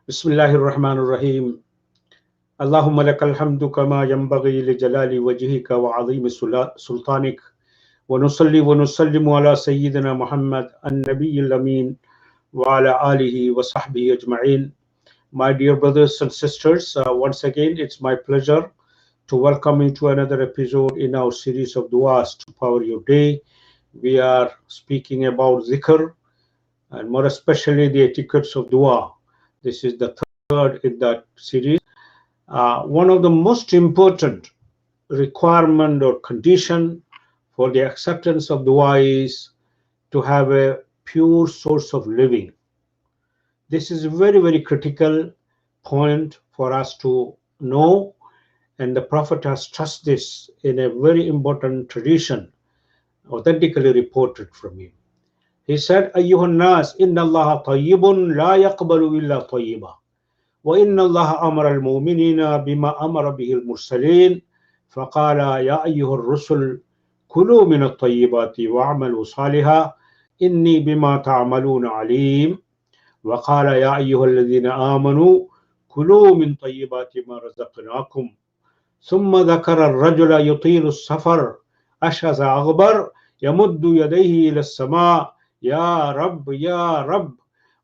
بسم الله الرحمن الرحيم اللهم لك الحمد كما ينبغي لجلال وجهك وعظيم سلطانك ونصلي ونسلم على سيدنا محمد النبي الأمين وعلى آله وصحبه أجمعين. My dear brothers and sisters, once again it's my pleasure to welcome you to another episode in our series of du'as to power your day. We are speaking about zikr and more especially the etiquettes of dua. This is the third in that series. One of the most important requirement or condition for the acceptance of dua is to have a pure source of living. This is a very, very critical point for us to know, and the Prophet has stressed this in a very important tradition, authentically reported from him. He said, Ayyuhan nas, inna Allah tayyibun la yaqbalu illa tayyiba. وإن الله أمر المؤمنين بما أمر به المرسلين فقال يا أيها الرسل كلوا من الطيبات واعملوا صالحا إني بما تعملون عليم وقال يا أيها الذين آمنوا كلوا من طيبات ما رزقناكم ثم ذكر الرجل يطيل السفر أشعث أغبر يمد يديه إلى السماء يا رب يا رب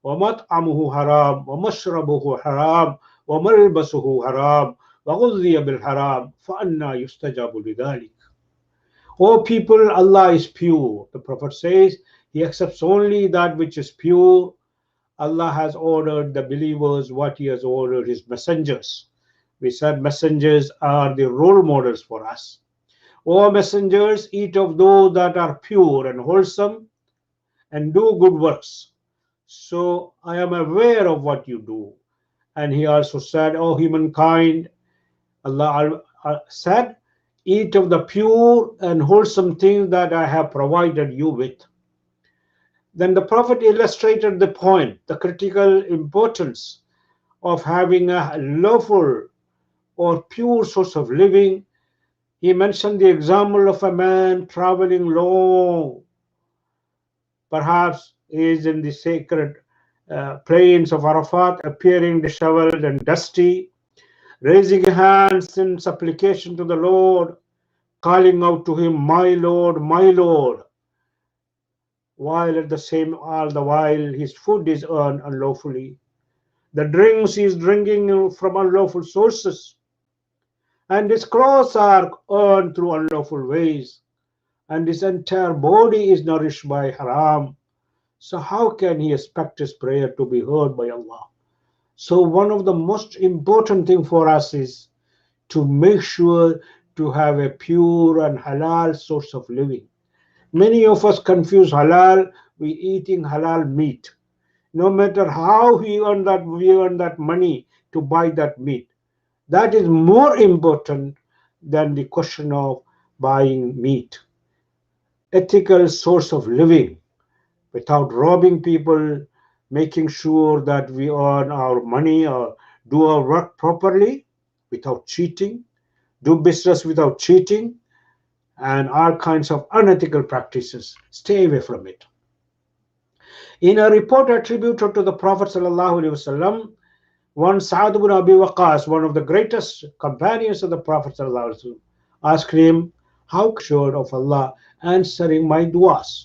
ومطعمه حرام ومشربه حرام وملبسه حرام وغذي بالحرام فأنى يستجاب لذلك. O people, Allah is pure. The Prophet says He accepts only that which is pure. Allah has ordered the believers what He has ordered His messengers. We said messengers are the role models for us. O messengers, eat of those that are pure and wholesome and do good works. So I am aware of what you do. And he also said, O humankind, Allah said, eat of the pure and wholesome things that I have provided you with. Then the Prophet illustrated the point, the critical importance of having a lawful or pure source of living. He mentioned the example of a man traveling long, perhaps he is in the sacred plains of Arafat, appearing disheveled and dusty, raising hands in supplication to the Lord, calling out to him, my Lord, while at the same all the while his food is earned unlawfully. The drinks he is drinking from unlawful sources, and his clothes are earned through unlawful ways, and his entire body is nourished by haram. So how can he expect his prayer to be heard by Allah? So one of the most important thing for us is to make sure to have a pure and halal source of living. Many of us confuse halal with eating halal meat. No matter how we earn that money to buy that meat. That is more important than the question of buying meat. Ethical source of living, without robbing people, making sure that we earn our money or do our work properly without cheating, do business without cheating, and all kinds of unethical practices. Stay away from it. In a report attributed to the Prophet ﷺ, one Sa'd ibn Abi Waqqas, one of the greatest companions of the Prophet ﷺ, asked him, how sure of Allah answering my du'as?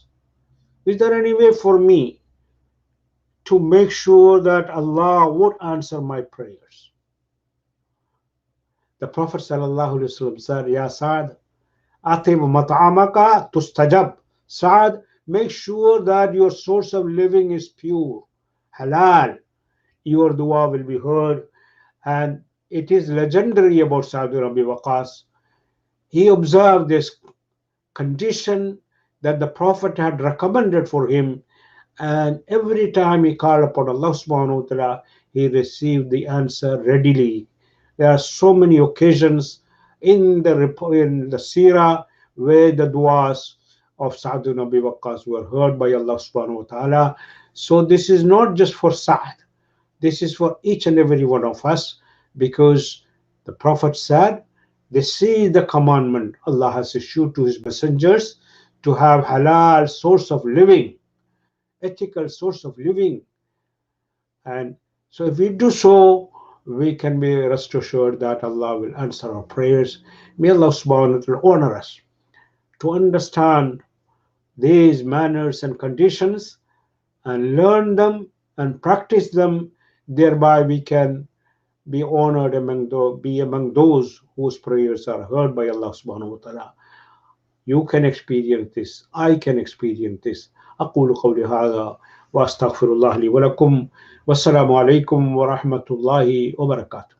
Is there any way for me to make sure that Allah would answer my prayers? The Prophet ﷺ said, Ya Sa'd, atib mat'amaka tustajab. Sa'd, make sure that your source of living is pure, halal. Your dua will be heard. And it is legendary about Sa'd ibn Abi Waqqas. He observed this condition that the Prophet had recommended for him, and every time he called upon Allah subhanahu wa ta'ala, he received the answer readily. There are so many occasions in the seerah where the du'as of Sa'd ibn Abi Waqqas were heard by Allah subhanahu wa ta'ala. So this is not just for Sa'd, this is for each and every one of us, because the Prophet said, this is the commandment Allah has issued to his messengers, to have halal source of living, ethical source of living. And So if we do so, we can be rest assured that Allah will answer our prayers. May Allah subhanahu wa ta'ala honor us to understand these manners and conditions and learn them and practice them. Thereby we can be honored be among those whose prayers are heard by Allah subhanahu wa ta'ala. You can experience this. I can experience this. أقول قولي هذا وأستغفر الله لي ولكم والسلام عليكم ورحمة الله وبركاته.